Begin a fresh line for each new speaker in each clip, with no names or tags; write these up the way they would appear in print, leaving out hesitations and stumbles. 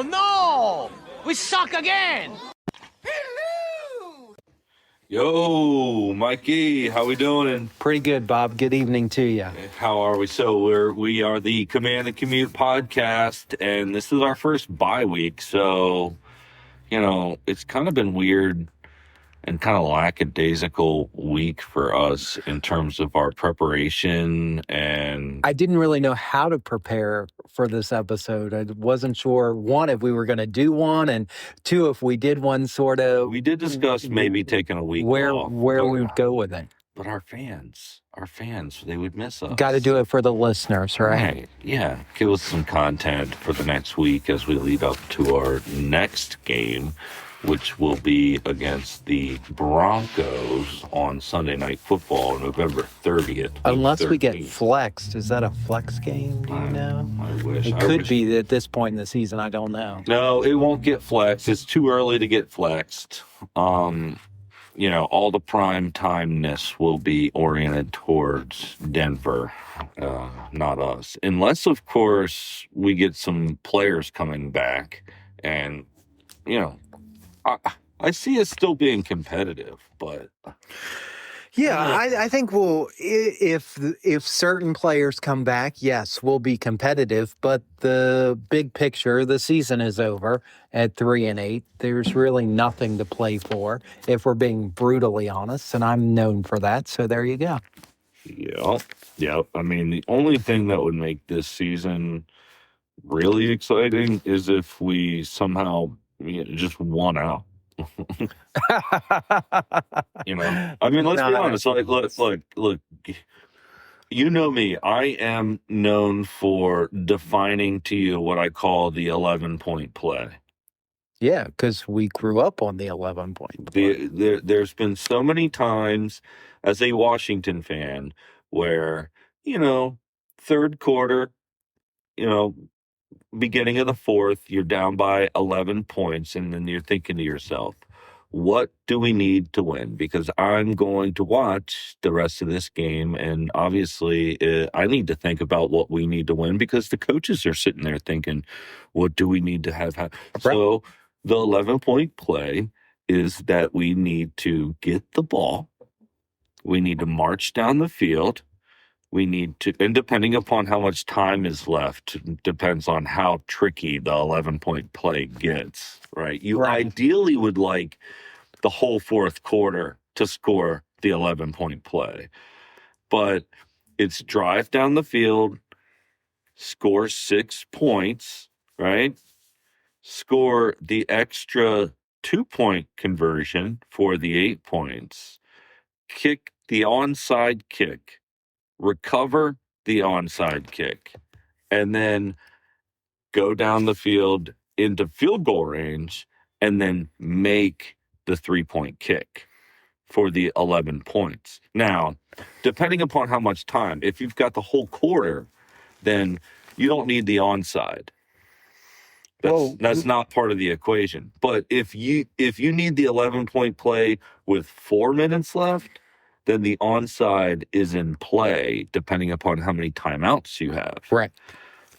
Oh, no! We suck again!
Yo, Mikey, how we doing?
Pretty good, Bob. Good evening to you.
How are we? So we are the Command and Commute podcast, and this is our first bye week. So, it's kind of been weird and kind of lackadaisical week for us in terms of our preparation. And
I didn't really know how to prepare for this episode. I wasn't sure, one, if we were going to do one, and two, if we did one, sort of.
We did discuss maybe taking a week off.
Where we would go with it.
But our fans, they would miss us.
Got to do it for the listeners, right?
Yeah. Give us some content for the next week as we lead up to our next game, which will be against the Broncos on Sunday Night Football, November 30th.
Unless we get flexed. Is that a flex game? Do you know?
I wish.
It could be at this point in the season. I don't know.
No, it won't get flexed. It's too early to get flexed. All the prime timeness will be oriented towards Denver, not us. Unless, of course, we get some players coming back. And, I see us still being competitive, but...
Yeah, I think if certain players come back, yes, we'll be competitive. But the big picture, the season is over at 3-8. There's really nothing to play for, if we're being brutally honest, and I'm known for that. So there you go.
Yeah. I mean, the only thing that would make this season really exciting is if we somehow just won out. I mean, let's be honest. Look, you know me. I am known for defining to you what I call the 11-point play.
Yeah, because we grew up on the 11-point play.
There's been so many times as a Washington fan where, third quarter, beginning of the fourth, you're down by 11 points, and then you're thinking to yourself, what do we need to win? Because I'm going to watch the rest of this game, and obviously I need to think about what we need to win because the coaches are sitting there thinking, what do we need to have? Right. So the 11-point play is that we need to get the ball. We need to march down the field. We need to, and depending upon how much time is left, depends on how tricky the 11-point play gets, right? You ideally would like the whole fourth quarter to score the 11-point play. But it's drive down the field, score 6 points, right? Score the extra 2-point conversion for the 8 points, kick the onside kick, recover the onside kick, and then go down the field into field goal range and then make the 3-point kick for the 11 points. Now, depending upon how much time, if you've got the whole quarter, then you don't need the onside. That's not part of the equation. But if you need the 11-point play with 4 minutes left, then the onside is in play depending upon how many timeouts you have.
Right.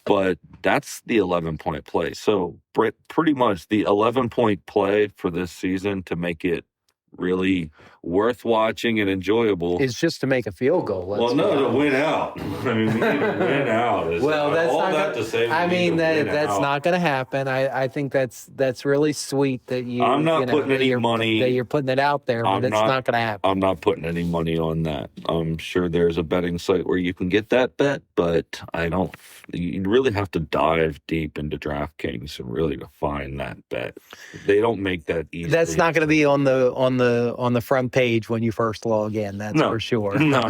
But that's the 11-point play. So pretty much the 11-point play for this season to make it really worth watching and enjoyable
is just to make a field goal.
To win out. I mean, we need to win out.
That's not going to happen. I think that's really sweet that you.
I'm not putting any money.
That you're putting it out there, but it's not going to happen.
I'm not putting any money on that. I'm sure there's a betting site where you can get that bet, but I don't. You really have to dive deep into DraftKings and really to find that bet. They don't make that easy.
That's not going to be on the front page when you first log in. That's for sure.
No.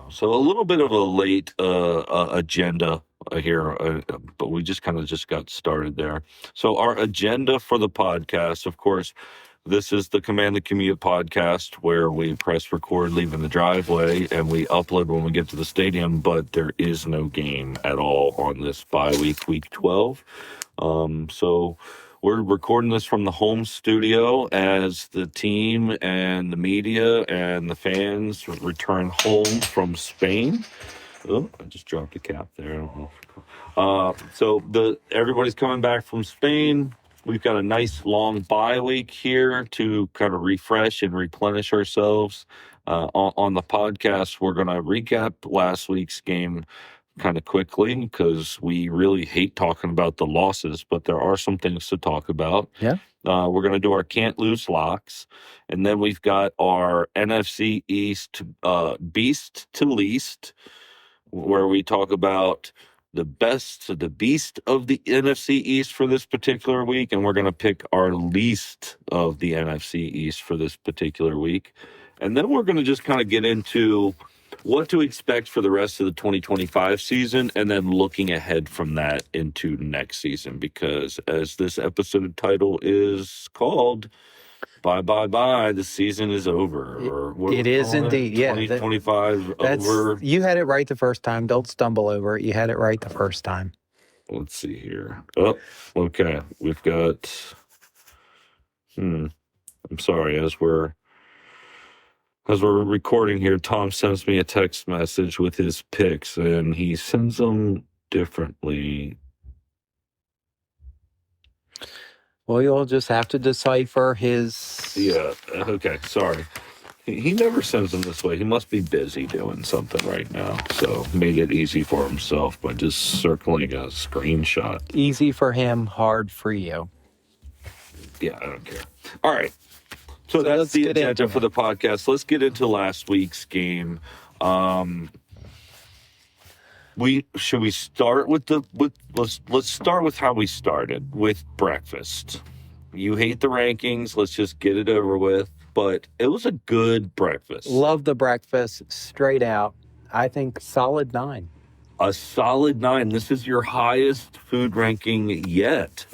So a little bit of a late agenda here, but we just got started there. So our agenda for the podcast, of course, this is the Command the Commute podcast where we press record leaving the driveway and we upload when we get to the stadium, but there is no game at all on this bye week, week 12. So we're recording this from the home studio as the team and the media and the fans return home from Spain. Oh, I just dropped a cap there. I don't know. So everybody's coming back from Spain. We've got a nice long bye week here to kind of refresh and replenish ourselves. On the podcast, we're going to recap last week's game kind of quickly because we really hate talking about the losses, but there are some things to talk about.
Yeah.
We're going to do our can't lose locks, and then we've got our NFC East beast to least, where we talk about the best to the beast of the NFC East for this particular week, and we're going to pick our least of the NFC East for this particular week. And then we're going to just kind of get into what to expect for the rest of the 2025 season, and then looking ahead from that into next season, because as this episode title is called, bye, the season is over. Or what
it is indeed.
2025 over.
You had it right the first time. Don't stumble over it. You had it right the first time.
Let's see here. Oh, okay. We've got, I'm sorry, as we're recording here, Tom sends me a text message with his picks, and he sends them differently.
Well, you'll just have to decipher his...
Yeah, okay, sorry. He never sends them this way. He must be busy doing something right now, so made it easy for himself by just circling a screenshot.
Easy for him, hard for you.
Yeah, I don't care. All right. So that's the agenda for the podcast. Let's get into last week's game. Should we start with let's start with how we started with breakfast. You hate the rankings. Let's just get it over with. But it was a good breakfast.
Love the breakfast, straight out. I think solid 9.
A solid 9. This is your highest food ranking yet.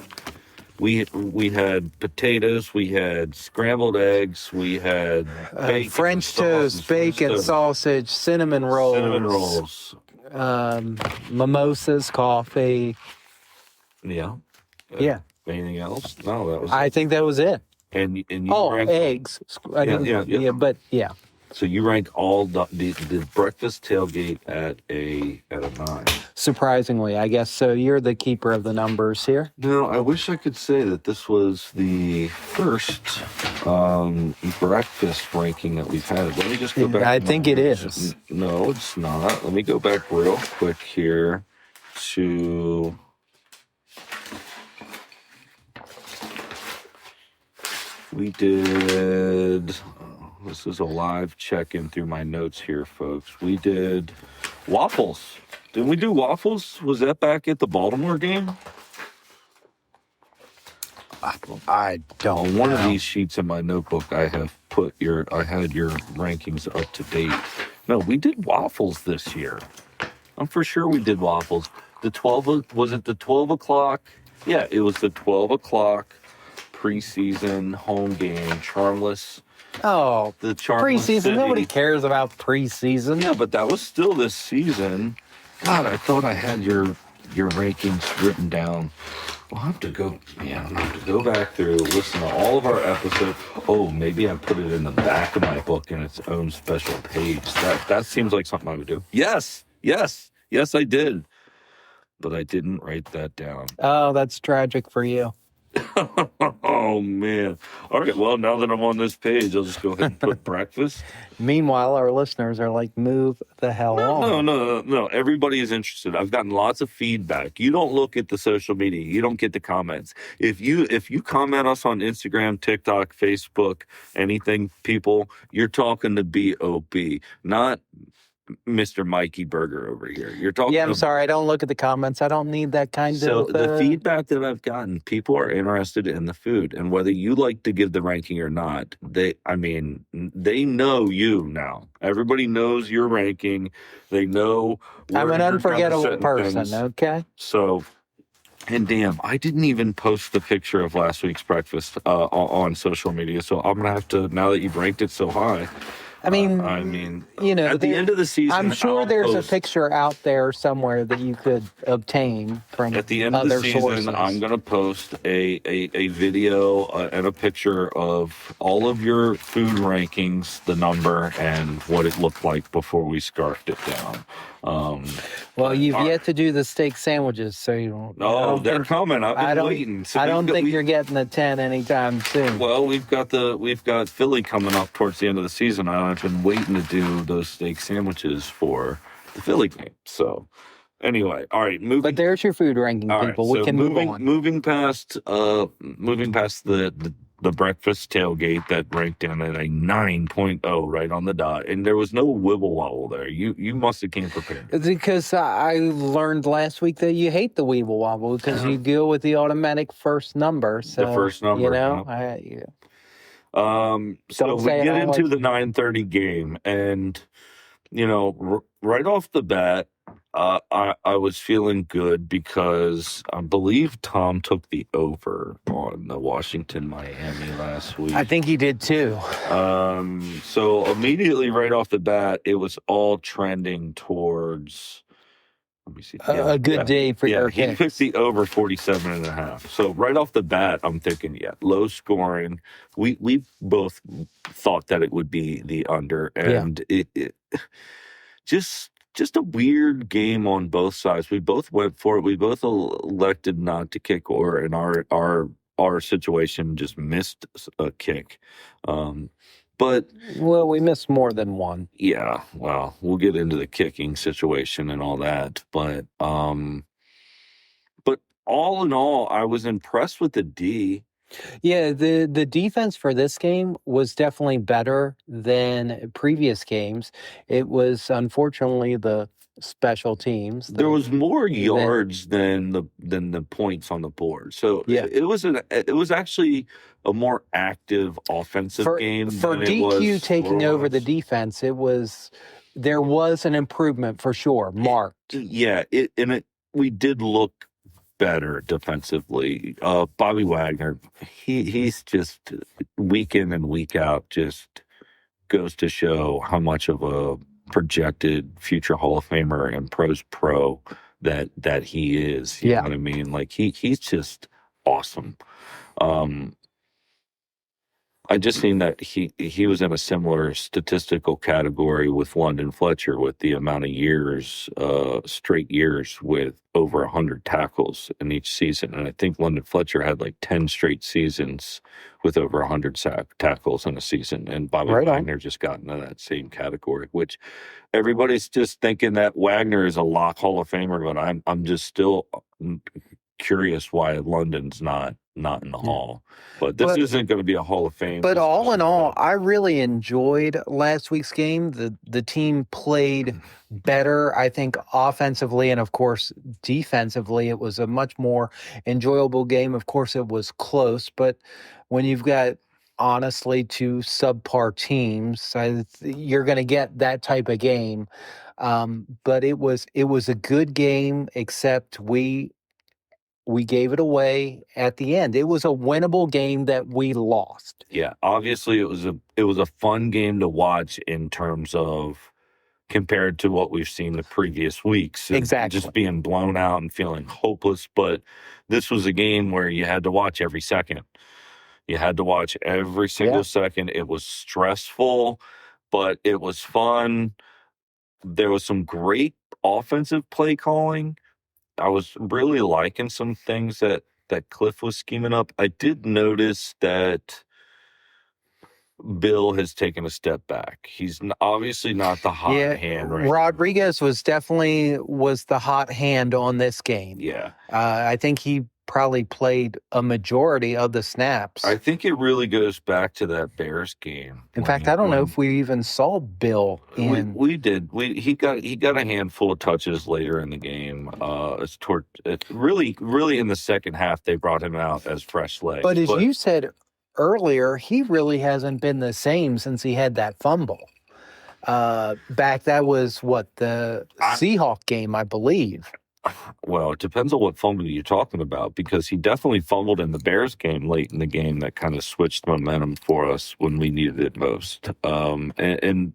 We had potatoes, we had scrambled eggs, we had bacon,
French toast, bacon, sausage, cinnamon rolls, mimosas, coffee.
Yeah.
Yeah.
Anything else? No, that was.
I think that was it.
And you
eggs. But yeah.
So you rank all the breakfast tailgate at a 9.
Surprisingly, I guess. So you're the keeper of the numbers here.
No, I wish I could say that this was the first breakfast ranking that we've had. Let me just go back.
I think it is.
No, it's not. Let me go back real quick here to. We did. This is a live check-in through my notes here, folks. We did waffles. Didn't we do waffles? Was that back at the Baltimore game?
I don't know.
One of these sheets in my notebook, I had your rankings up to date. No, we did waffles this year. I'm for sure we did waffles. Was it the 12 o'clock? Yeah, it was the 12 o'clock preseason home game, Charmless.
Oh,
the Charmless
preseason.
City.
Nobody cares about preseason.
Yeah, but that was still this season. God, I thought I had your rankings written down. I'll have to go back through, listen to all of our episodes. Oh, maybe I put it in the back of my book in its own special page. That seems like something I would do. Yes, I did. But I didn't write that down.
Oh, that's tragic for you.
Oh, man. All right, well, now that I'm on this page, I'll just go ahead and put breakfast.
Meanwhile, our listeners are like, move the hell on.
No. Everybody is interested. I've gotten lots of feedback. You don't look at the social media. You don't get the comments. If you comment us on Instagram, TikTok, Facebook, anything, people, you're talking to B.O.B., not Mr. Mikey Burger over here. You're talking.
Yeah, I'm sorry. I don't look at the comments. I don't need that kind of.
So the feedback that I've gotten, people are interested in the food, and whether you like to give the ranking or not, they know you now. Everybody knows your ranking. They know.
I'm an unforgettable person.
Things.
Okay.
So. And damn, I didn't even post the picture of last week's breakfast on social media. So I'm gonna have to, now that you've ranked it so high.
I mean, you know,
at the end of the season,
I'm sure there's a picture out there somewhere that you could obtain from
at the end of the season.
Sources.
I'm going to post a video and a picture of all of your food rankings, the number, and what it looked like before we scarfed it down.
Well, you've yet to do the steak sandwiches, so you don't.
No, they're coming. I've been waiting. So
I don't think you're getting the 10 anytime soon.
Well, we've got Philly coming up towards the end of the season. I've been waiting to do those steak sandwiches for the Philly game. So anyway, all right, moving.
But there's your food ranking,
all
people.
Right,
we can move on.
Moving past the breakfast tailgate that ranked down at a 9.0 right on the dot, and there was no wibble wobble there. You must have came prepared.
It's because I learned last week that you hate the weeble wobble because you go with the automatic first number. So,
the first number,
you know.
So we get into the 9:30 game, and right off the bat, I was feeling good because I believe Tom took the over on the Washington-Miami last week.
I think he did too.
So immediately right off the bat, it was all trending towards, let me see.
A good day for your
he picked the over 47.5. So right off the bat, I'm thinking, low scoring. We both thought that it would be the under, and it just a weird game on both sides. We both went for it. We both elected not to kick, or in our situation just missed a kick. But
we missed more than one.
Yeah, well, we'll get into the kicking situation and all that. But all in all, I was impressed with the D.
Yeah, the defense for this game was definitely better than previous games. It was unfortunately the special teams.
There was more yards than the points on the board. So it was actually a more active offensive game
for DQ taking over the defense. There was an improvement for sure, marked.
We did look better defensively. Bobby Wagner, he's just week in and week out just goes to show how much of a projected future Hall of Famer and pros pro that he is. You know what I mean? Like he's just awesome. I just seen that he was in a similar statistical category with London Fletcher with the amount of years, straight years with over 100 tackles in each season. And I think London Fletcher had like 10 straight seasons with over 100 tackles in a season. And Bobby Wagner just got into that same category, which everybody's just thinking that Wagner is a lock Hall of Famer, but I'm just still curious why London's not in the Hall. But this isn't going to be a Hall of Fame.
But all in all, I really enjoyed last week's game. The team played better, I think, offensively, and of course, defensively. It was a much more enjoyable game. Of course, it was close, but when you've got honestly two subpar teams, you're going to get that type of game. But it was a good game, except we gave it away at the end. It was a winnable game that we lost.
Yeah, obviously it was a fun game to watch in terms of compared to what we've seen the previous weeks.
Exactly.
Just being blown out and feeling hopeless. But this was a game where you had to watch every second. You had to watch every single second. It was stressful, but it was fun. There was some great offensive play calling. I was really liking some things that Cliff was scheming up. I did notice that Bill has taken a step back. He's obviously not the hot hand right
Rodriguez was definitely the hot hand on this game.
Yeah.
I think he probably played a majority of the snaps.
I think it really goes back to that Bears game.
In fact, I don't know if we even saw Bill in.
We did. He got a handful of touches later in the game. It's really in the second half they brought him out as fresh legs.
But as you said earlier, he really hasn't been the same since he had that fumble. That was the Seahawk game, I believe.
Well, it depends on what fumble you're talking about, because he definitely fumbled in the Bears game late in the game that kind of switched momentum for us when we needed it most. And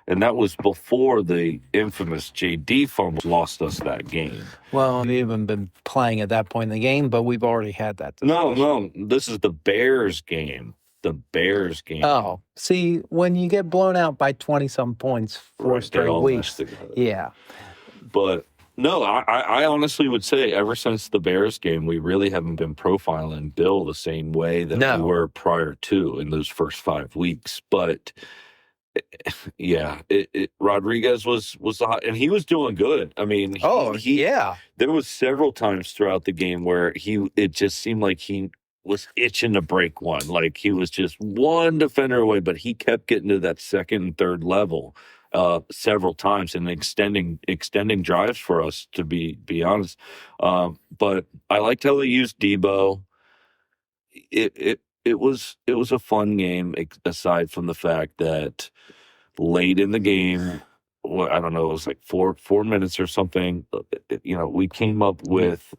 that was before the infamous JD fumble lost us that game.
Well, we haven't been playing at that point in the game, but we've already had that discussion.
No, this is the Bears game. the Bears game.
Oh, see, when you get blown out by 20-some points 4
Right, they
straight
all
weeks,
meshed together.
yeah.
But no, I honestly would say ever since the Bears game, we really haven't been profiling Bill the same way that
No.
we were prior to in those first 5 weeks. But yeah, Rodriguez was hot, and he was doing good. I mean,
yeah.
There was several times throughout the game where it just seemed like he was itching to break one. Like he was just one defender away, but he kept getting to that second and third level several times and extending drives for us, to be honest. But I liked how they used Debo. It was a fun game, aside from the fact that late in the game, I don't know, it was like 4 minutes or something. We came up with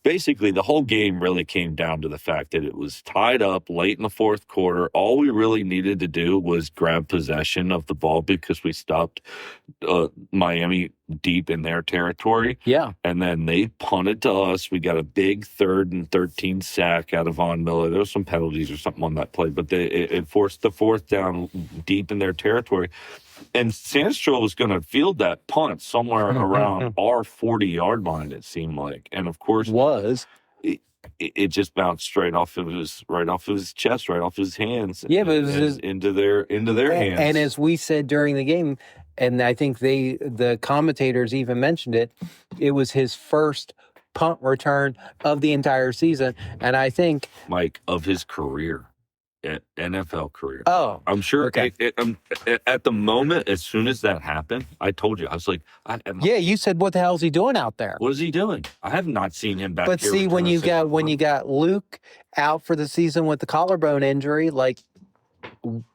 basically the whole game really came down to the fact that it was tied up late in the fourth quarter. All we really needed to do was grab possession of the ball because we stopped Miami deep in their territory.
Yeah.
And then they punted to us. We got a big 3rd and 13 sack out of Von Miller. There was some penalties or something on that play, but it forced the 4th down deep in their territory. And Sandstrom was going to field that punt somewhere around our 40-yard line, it seemed like. And, of course, it just bounced straight off of his chest, right off his hands.
Yeah, but it was
into their hands.
And as we said during the game, and I think the commentators even mentioned it, it was his first punt return of the entire season. And I think,
Mike, of his career. NFL career.
Oh,
I'm sure.
Okay.
At the moment, as soon as that happened, I told you, I was like,
yeah, you said, what the hell is he doing out there?
What is he doing? I have not seen him back.
But
here
see, when you got Luke out for the season with the collarbone injury, like,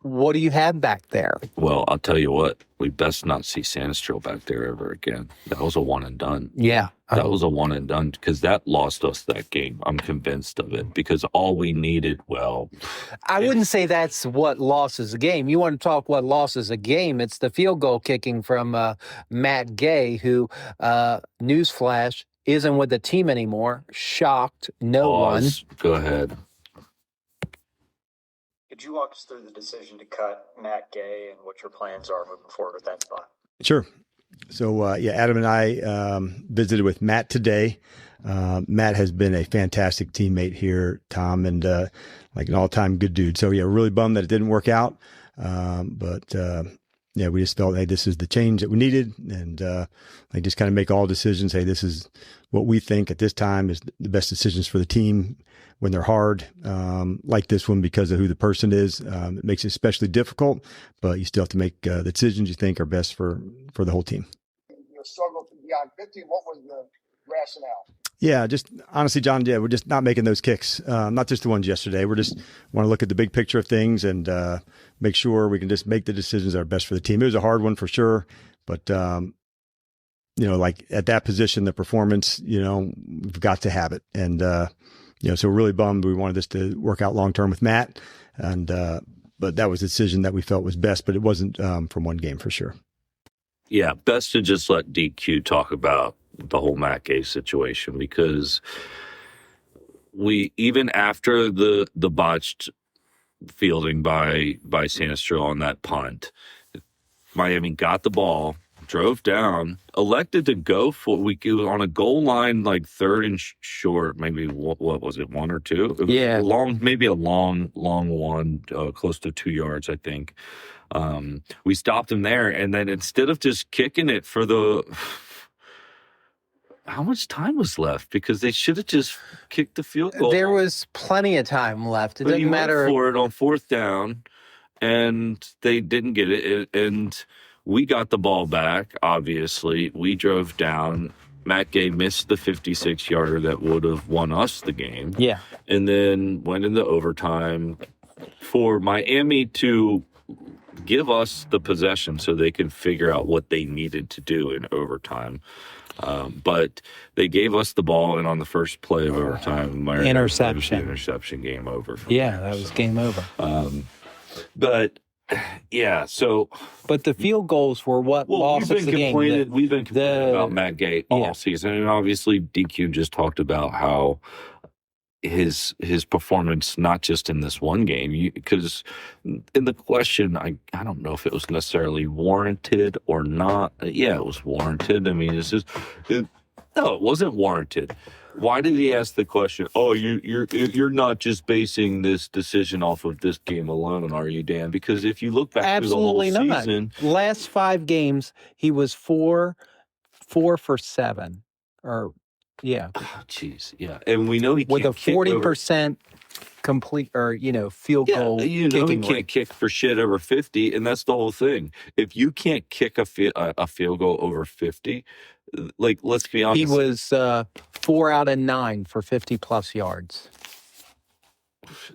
what do you have back there?
Well, I'll tell you what, we best not see Sandstrom back there ever again. That was a one and done.
Yeah.
That was a one and done because that lost us that game. I'm convinced of it because all we needed,
I wouldn't say that's what losses a game. You want to talk what losses a game? It's the field goal kicking from Matt Gay, who, newsflash, isn't with the team anymore. Shocked no one.
Go ahead.
Could you walk us through the decision to cut Matt Gay and what your plans are moving forward with that spot?
Sure. So, Adam and I visited with Matt today. Matt has been a fantastic teammate here, Tom, and like an all-time good dude. So, we're really bummed that it didn't work out. But we just felt, hey, this is the change that we needed. And just kind of make all decisions. Hey, this is what we think at this time is the best decisions for the team when they're hard, like this one, because of who the person is. It makes it especially difficult, but you still have to make the decisions you think are best for the whole team.
You struggled beyond 50. What was the rationale?
Yeah, just honestly, John, we're just not making those kicks. Not just the ones yesterday. We're just want to look at the big picture of things and make sure we can just make the decisions that are best for the team. It was a hard one for sure, but like at that position, the performance, we've got to have it. And so we're really bummed. We wanted this to work out long term with Matt, and but that was a decision that we felt was best. But it wasn't from one game for sure.
Yeah, best to just let DQ talk about the whole Matt Gay situation because we even after the botched fielding by Sandstrom on that punt, Miami got the ball, drove down, elected to go for on a goal line like 3rd and short, maybe what was it, 1 or 2? It was maybe a long one, close to 2 yards, I think. We stopped him there, and then instead of just kicking it for how much time was left? Because they should have just kicked the field goal.
There was plenty of time left. It didn't matter.
Went for it on 4th down, and they didn't get it. And we got the ball back, obviously. We drove down. Matt Gay missed the 56-yarder that would have won us the game.
Yeah.
And then went into overtime for Miami to give us the possession so they could figure out what they needed to do in overtime. But they gave us the ball, and on the first play of overtime, interception, game over.
Yeah, that was game over.
But yeah, so.
But the field goals were what lost us the game.
We've been complaining about Matt Gay all season, and obviously DQ just talked about how his performance, not just in this one game, because in the question, I don't know if it was necessarily warranted or not. Yeah, it was warranted. I mean, no, it wasn't warranted. Why did he ask the question? Oh, you're not just basing this decision off of this game alone, are you, Dan? Because if you look back through the whole season,
last 5 games he was 4 for 7, or yeah.
Jeez, yeah, and we know he
with
can't
a 40% complete or field goal.
He can't kick for shit over 50, and that's the whole thing. If you can't kick a field goal over 50, like, let's be honest,
he was 4 out of 9 for 50+ yards.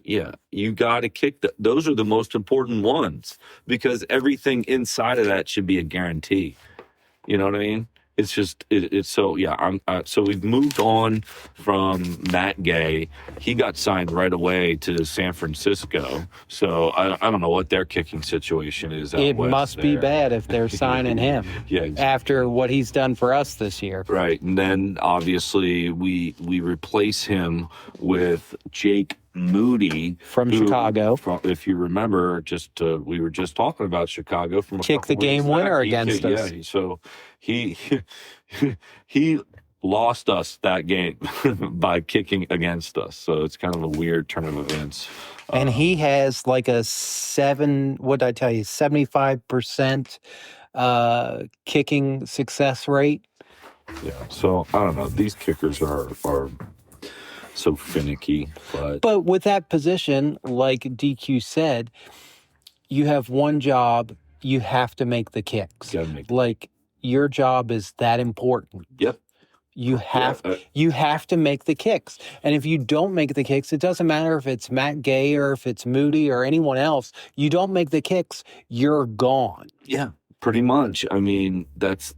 Yeah, you got to kick those are the most important ones, because everything inside of that should be a guarantee. You know what I mean? It's just it's so yeah. So we've moved on from Matt Gay. He got signed right away to San Francisco. So I don't know what their kicking situation is.
It must be bad if they're signing him.
Yeah, exactly.
After what he's done for us this year.
Right, and then obviously we replace him with Jake Moody
from Chicago.
If you remember, we were just talking about Chicago from
kick the game winner against us.
Yeah, so he lost us that game by kicking against us. So it's kind of a weird turn of events.
And he has like a 75% kicking success rate.
Yeah. So I don't know. These kickers are so finicky,
but with that position, like DQ said, you have one job. You have to make the kicks. Your job is that important.
Yep.
You have to make the kicks. And if you don't make the kicks, it doesn't matter if it's Matt Gay or if it's Moody or anyone else. You don't make the kicks, you're gone.
Yeah. Pretty much. I mean, that's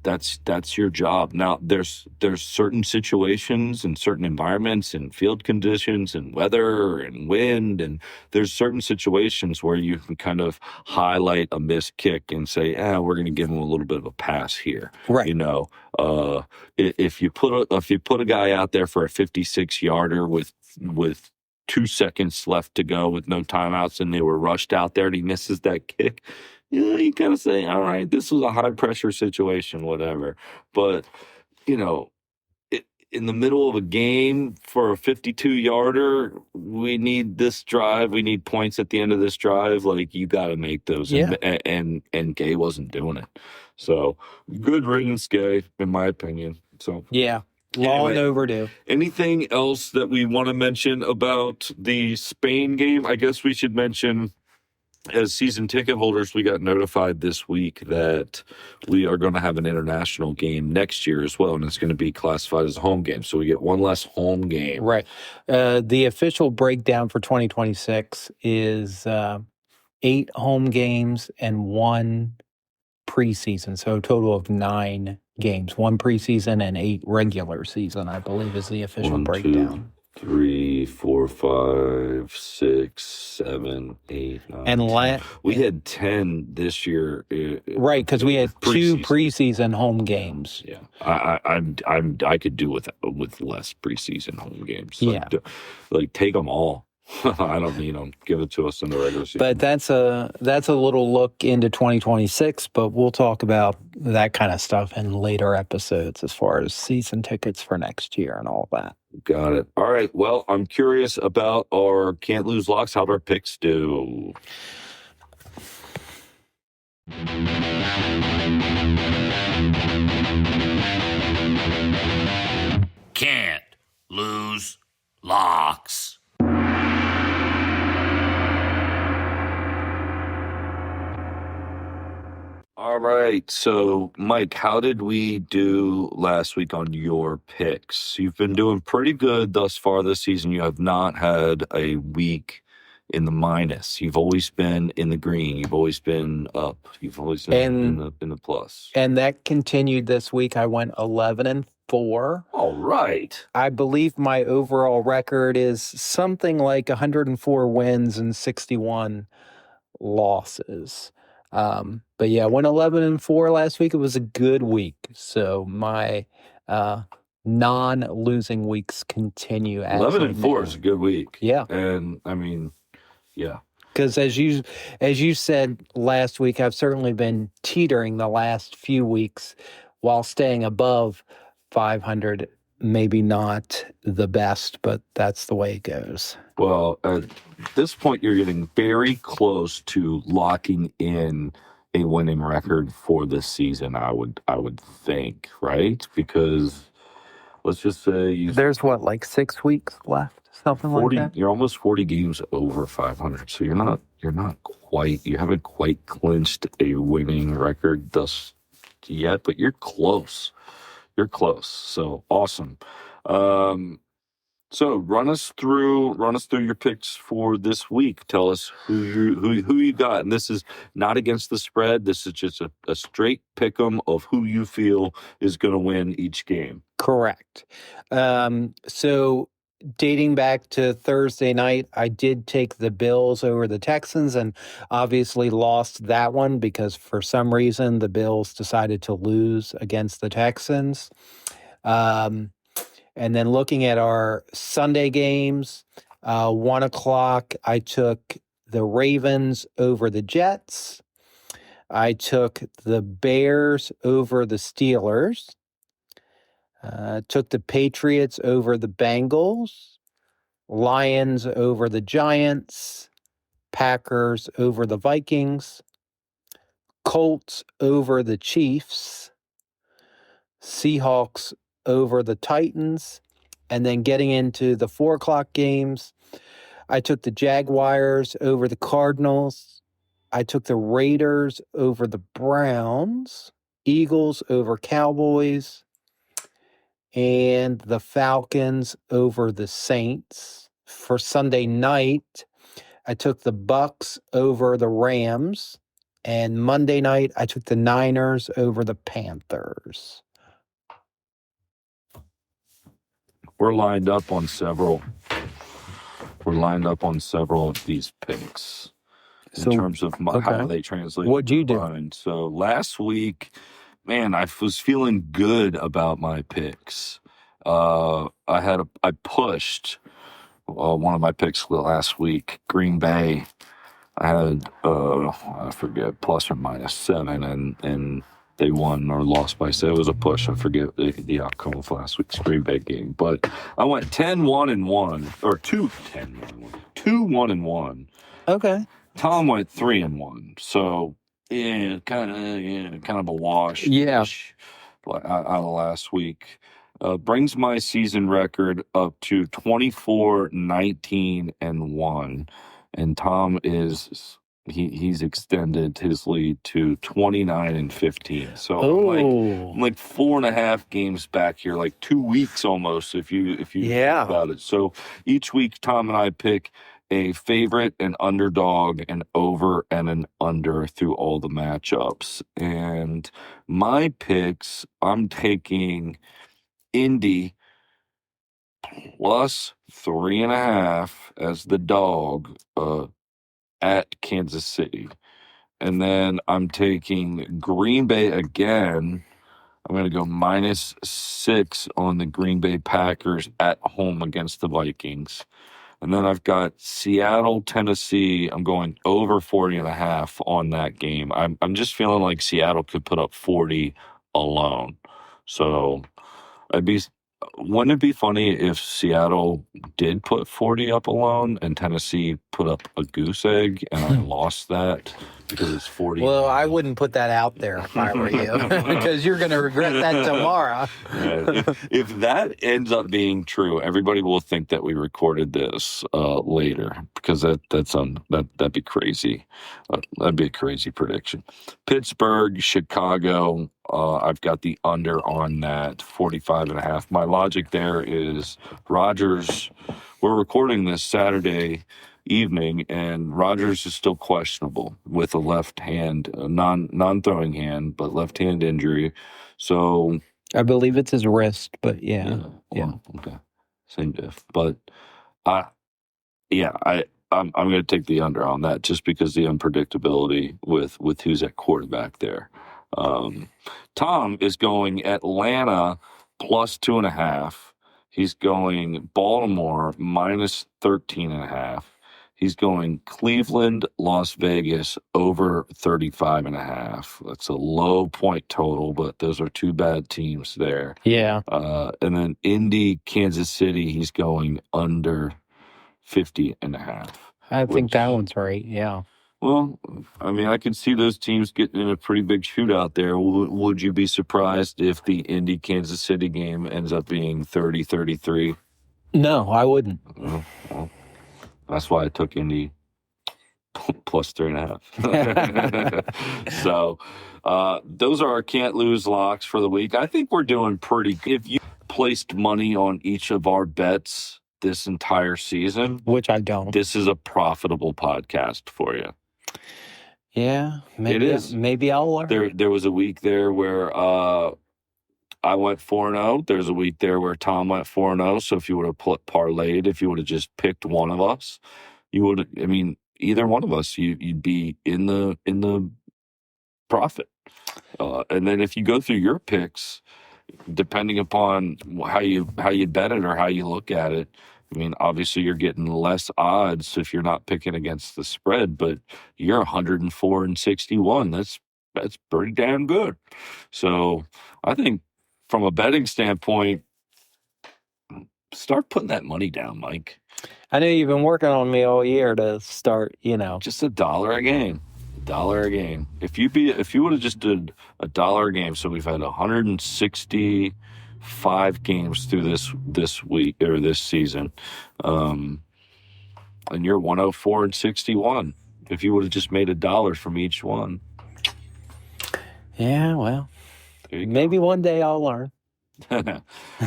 your job. Now, there's certain situations and certain environments and field conditions and weather and wind, and there's certain situations where you can kind of highlight a missed kick and say, we're going to give him a little bit of a pass here.
Right.
If you put a guy out there for a 56-yarder with 2 seconds left to go with no timeouts, and they were rushed out there and he misses that kick, you kind of say, all right, this was a high-pressure situation, whatever. But, in the middle of a game for a 52-yarder, we need this drive. We need points at the end of this drive. Like, you got to make those.
Yeah.
And Gay wasn't doing it. So, good riddance, Gay, in my opinion. So
yeah. Long overdue.
Anything else that we want to mention about the Spain game? I guess we should mention, as season ticket holders, we got notified this week that we are going to have an international game next year as well, and it's going to be classified as a home game. So we get one less home game.
Right. The official breakdown for 2026 is 8 home games and 1 preseason. So a total of 9 games. 1 preseason and 8 regular season, I believe, is the official breakdown.
2, 3, 4, 5, 6, 7, 8, 9.
And
we had 10 this year.
Right, because we had 2 preseason home games.
Yeah, I could do with less preseason home games.
Yeah,
take them all. I don't need them. Give it to us in the regular season.
But that's a little look into 2026. But we'll talk about that kind of stuff in later episodes as far as season tickets for next year and all that.
Got it. All right. Well, I'm curious about our Can't Lose Locks. How'd our picks do?
Can't lose locks.
All right. So, Mike, how did we do last week on your picks? You've been doing pretty good thus far this season. You have not had a week in the minus. You've always been in the green. You've always been up. You've always been in the plus.
And that continued this week. I went 11-4.
All right.
I believe my overall record is something like 104 wins and 61 losses. But yeah, I went 11-4 last week. It was a good week. So my non-losing weeks continue.
11-4 is a good week.
Yeah.
And I mean, yeah.
Because as you said last week, I've certainly been teetering the last few weeks while staying above 500. Maybe not the best, but that's the way it goes.
Well, at this point, you're getting very close to locking in a winning record for this season. I would think, right? Because let's just say
There's what, like 6 weeks left, something
40.
like that.
You're almost 40 games over 500, so you haven't quite clinched a winning record thus yet, but you're close. You're close. So awesome. So run us through your picks for this week. Tell us who you got, and this is not against the spread. This is just a straight pick 'em of who you feel is going to win each game.
Correct. So dating back to Thursday night, I did take the Bills over the Texans and obviously lost that one because for some reason the Bills decided to lose against the Texans. And then looking at our Sunday games, 1 o'clock, I took the Ravens over the Jets. I took the Bears over the Steelers. Took the Patriots over the Bengals. Lions over the Giants. Packers over the Vikings. Colts over the Chiefs. Seahawks over the Titans. And then getting into the 4 o'clock games, I took the Jaguars over the Cardinals. I took the Raiders over the Browns. Eagles over Cowboys. And the Falcons over the Saints. For Sunday night, I took the Bucks over the Rams. And Monday night, I took the Niners over the Panthers.
We're lined up on several of these picks in terms of how they translate.
What'd you do?
Mine. So last week, man, I was feeling good about my picks. I pushed one of my picks last week, Green Bay. I had I forget +or -7, and they won or lost by 7. It was a push. I forget the outcome of last week's Green Bay game, but I went 10-1-1 or 2-1-1.
Okay.
Tom went 3-1. So kind of a wash.
Yeah.
Out of last week. Brings my season record up to 24-19-1, and Tom he's extended his lead to 29-15. So I'm like 4.5 games back here, like 2 weeks almost. If you think about it. So each week, Tom and I pick a favorite, an underdog, an over, and an under through all the matchups. And my picks, I'm taking Indy +3.5 as the dog at Kansas City. And then I'm taking Green Bay again. I'm going to go -6 on the Green Bay Packers at home against the Vikings. And then I've got Seattle, Tennessee. I'm going over 40.5 on that game. I'm just feeling like Seattle could put up 40 alone. So wouldn't it be funny if Seattle did put 40 up alone and Tennessee put up a goose egg and I lost that because it's 40?
Well, I wouldn't put that out there if I were you because you're going to regret that tomorrow.
If that ends up being true, everybody will think that we recorded this later because that'd be crazy. That'd be a crazy prediction. Pittsburgh, Chicago. I've got the under on that 45.5. My logic there is Rodgers. We're recording this Saturday evening, and Rodgers is still questionable with a left hand, non-throwing hand, but left hand injury. So
I believe it's his wrist, but yeah.
Okay, same diff. But I'm going to take the under on that just because the unpredictability with who's at quarterback there. Tom is going Atlanta plus 2.5. He's going Baltimore minus 13.5. He's going Cleveland, Las Vegas over 35.5. That's a low point total, but those are two bad teams there.
Yeah.
And then Indy, Kansas City, he's going under 50.5.
I think that one's right. Yeah.
Well, I mean, I can see those teams getting in a pretty big shootout there. Would you be surprised if the Indy Kansas City game ends up being 30-33?
No, I wouldn't.
Well, that's why I took Indy plus 3.5. So those are our can't lose locks for the week. I think we're doing pretty good. If you placed money on each of our bets this entire season,
Which I don't.
this is a profitable podcast for you.
Yeah, maybe
It is.
Maybe I'll learn.
There was a week there where I went 4-0. There's a week there where Tom went 4-0. So if you would have parlayed, if you would have just picked one of us, you would. I mean, either one of us, you'd be in the profit. And then if you go through your picks, depending upon how you bet it or how you look at it, I mean, obviously you're getting less odds if you're not picking against the spread, but you're 104-61. That's pretty damn good. So I think from a betting standpoint, start putting that money down, Mike.
I know you've been working on me all year to start,
Just $1 a game. $1 a game. If you would have just did $1 a game, so we've had 165 games through this week or this season, and you're 104-61. If you would have just made $1 from each one.
Yeah, well, maybe one day I'll learn.
All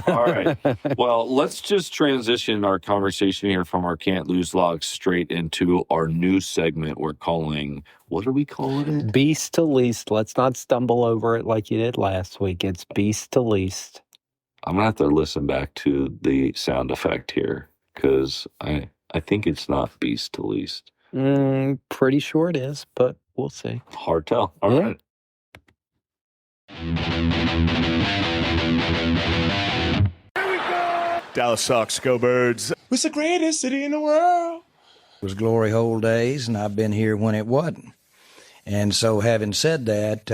right. Well, let's just transition our conversation here from our can't lose logs straight into our new segment we're calling, what are we calling it?
Beast to least. Let's not stumble over it like you did last week. It's beast to least.
I'm gonna have to listen back to the sound effect here because I think it's not beast to least.
Pretty sure it is, but we'll see.
Hard tell. All right.
Dallas sucks. Go Birds. It's the greatest city in the world.
It was glory hole days, and I've been here when it wasn't. And so, having said that,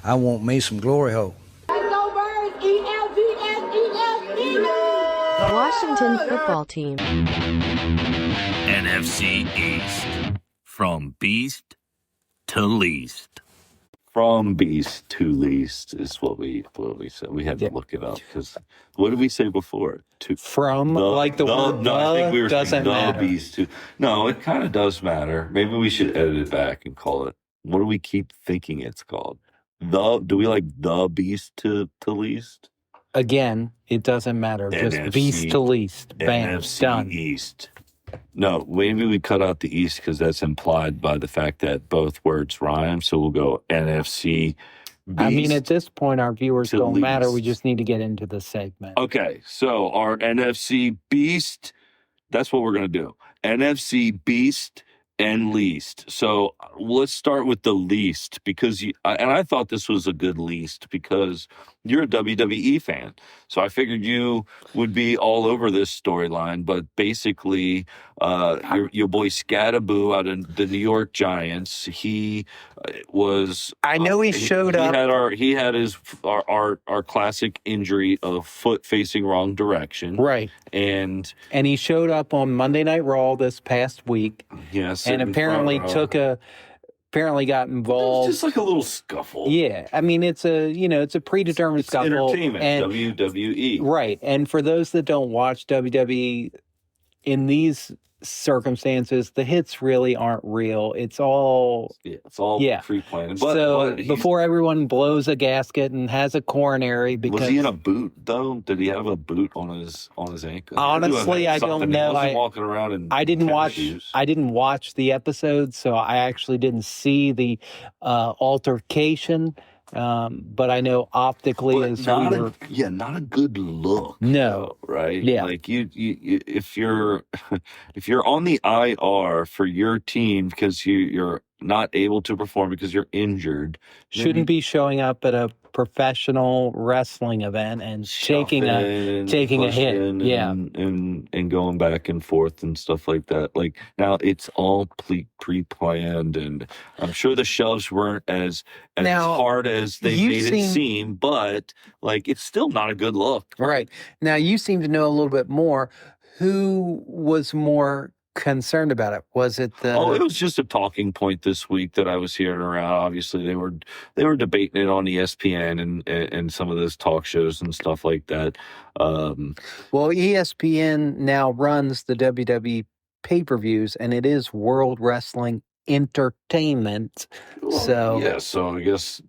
I want me some glory hole.
Go Birds, ELVS,
Washington football team.
NFC East. From beast to least.
From beast to least is what we said. We had to look it up because what did we say before?
From word
no, I think we were
doesn't
saying
matter.
the beast to. No, it kind of does matter. Maybe we should edit it back and call it. What do we keep thinking it's called? Do we like the beast to least?
Again, it doesn't matter. Just
NFC,
beast to least. Bam.
NFC
Done.
East. No, maybe we cut out the East because that's implied by the fact that both words rhyme. So we'll go NFC. Beast
I mean, at this point, our viewers
to
don't matter.
least.
We just need to get into the segment.
Okay, so our NFC Beast, that's what we're going to do. NFC Beast and least. So let's start with the least because I thought this was a good least because you're a WWE fan. So I figured you would be all over this storyline, but basically your boy Skateboo out of the New York Giants, he was
I know he showed up.
He had our classic injury of foot facing wrong direction.
Right.
And
he showed up on Monday Night Raw this past week.
Yes.
And apparently got involved.
It's just like a little scuffle.
Yeah. I mean, it's a predetermined scuffle.
Entertainment,
and,
WWE.
Right. And for those that don't watch WWE in these circumstances, the hits really aren't real. It's all
pre-planned.
So before everyone blows a gasket and has a coronary, because
was he in a boot though? Did he have a boot on his ankle?
Honestly, I don't know.
He wasn't walking around in
I didn't watch.
shoes.
I didn't watch the episode, so I actually didn't see the altercation. But I know optically,
not a good look.
No,
though, right?
Yeah,
like you if you're on the IR for your team because you're not able to perform because you're injured,
shouldn't be showing up at a professional wrestling event and taking a hit.
And going back and forth and stuff like that. Like now it's all pre-planned, and I'm sure the shoves weren't as hard as they made it seem, but like it's still not a good look.
Right. Now you seem to know a little bit more. Who was more concerned about it? Was it the?
Oh, it was just a talking point this week that I was hearing around. Obviously, they were debating it on ESPN and some of those talk shows and stuff like that.
Well, ESPN now runs the WWE pay-per-views, and it is World Wrestling Entertainment. So
I guess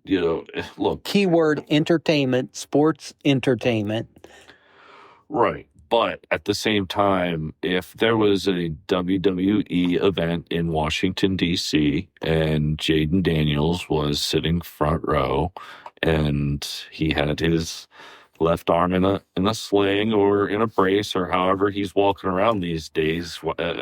look,
keyword entertainment, sports entertainment.
Right. But at the same time, if there was a WWE event in Washington, D.C., and Jaden Daniels was sitting front row and he had his left arm in a sling or in a brace or however he's walking around these days,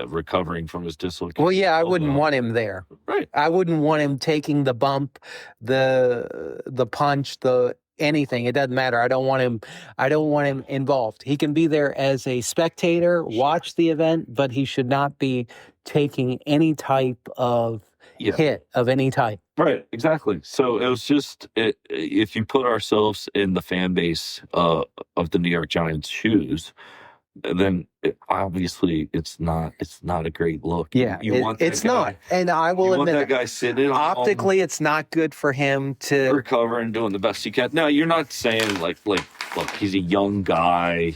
recovering from his dislocation.
Well, yeah, I wouldn't want him there.
Right.
I wouldn't want him taking the bump, the punch, anything. It doesn't matter. I don't want him involved. He can be there as a spectator, watch the event, but he should not be taking any type of hit of any type.
Right, exactly. So it was just if you put ourselves in the fan base of the New York Giants' shoes, then obviously it's not a great look.
Yeah, it's not. And I will admit
that guy sitting
optically, it's not good for him to
recover and doing the best he can. Now, you're not saying like look, he's a young guy.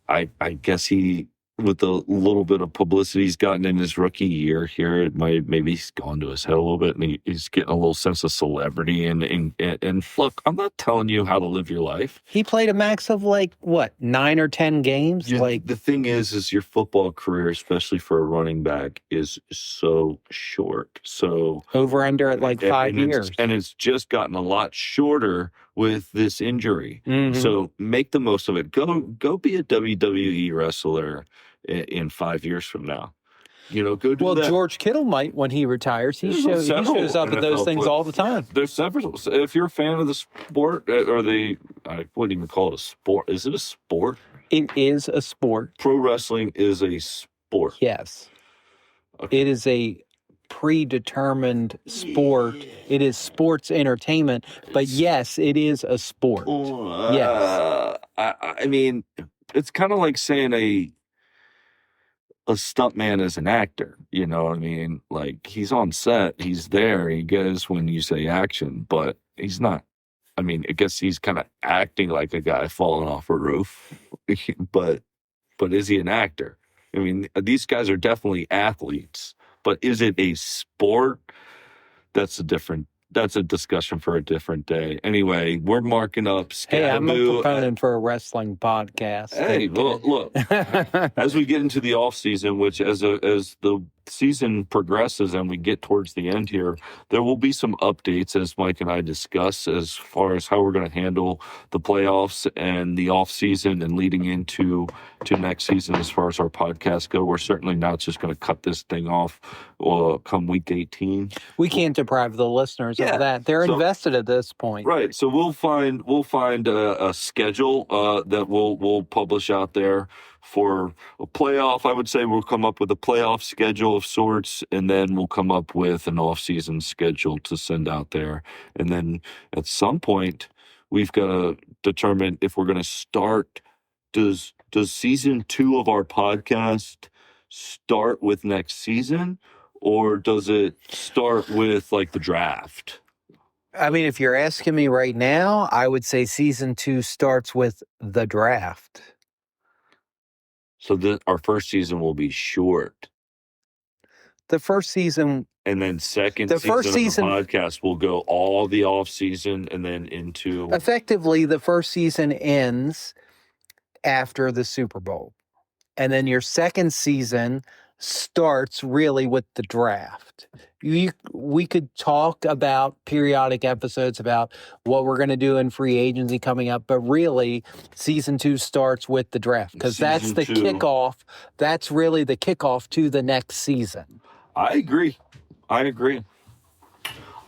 I guess he, with the little bit of publicity he's gotten in his rookie year here, maybe he's gone to his head a little bit, and he's getting a little sense of celebrity. And look, I'm not telling you how to live your life.
He played a max of 9 or 10 games.
The thing is your football career, especially for a running back, is so short. So
over under at 5 years,
and it's just gotten a lot shorter with this injury.
Mm-hmm.
So make the most of it. Go be a WWE wrestler in 5 years from now. Go do that.
George Kittle might when he retires. He shows up at those things all the time.
There's several. If you're a fan of the sport, or I wouldn't even call it a sport. Is it a sport?
It is a sport.
Pro wrestling is a sport.
Yes. Okay. It is a predetermined sport. It is sports entertainment, but yes, it is a sport. Yes.
I mean, it's kind of like saying a stuntman is an actor. You know what I mean? Like, he's on set, he's there, he goes when you say action, but he's not. I mean, I guess he's kind of acting like a guy falling off a roof, but is he an actor? I mean, these guys are definitely athletes, but is it a sport? That's a discussion for a different day. Anyway, we're marking up Skateboo.
Hey, I'm a proponent for a wrestling podcast.
Hey, well, look, as we get into the off season, which as the season progresses and we get towards the end here, there will be some updates as Mike and I discuss as far as how we're going to handle the playoffs and the off season and leading into next season as far as our podcast go. We're certainly not just going to cut this thing off come week 18.
We can't deprive the listeners of that. They're invested at this point.
Right. So we'll find a schedule that we'll publish out there for a playoff. I would say we'll come up with a playoff schedule of sorts, and then we'll come up with an off-season schedule to send out there. And then at some point, we've got to determine if we're going to start. Does season 2 of our podcast start with next season, or does it start with like the draft?
I mean, if you're asking me right now, I would say season 2 starts with the draft.
So our first season will be short.
The first season,
and then second season of the podcast will go all the off season and then into. Effectively,
the first season ends after the Super Bowl, and then your second season starts really with the draft. We could talk about periodic episodes about what we're going to do in free agency coming up, but really season 2 starts with the draft because that's the kickoff. That's really the kickoff to the next season.
I agree.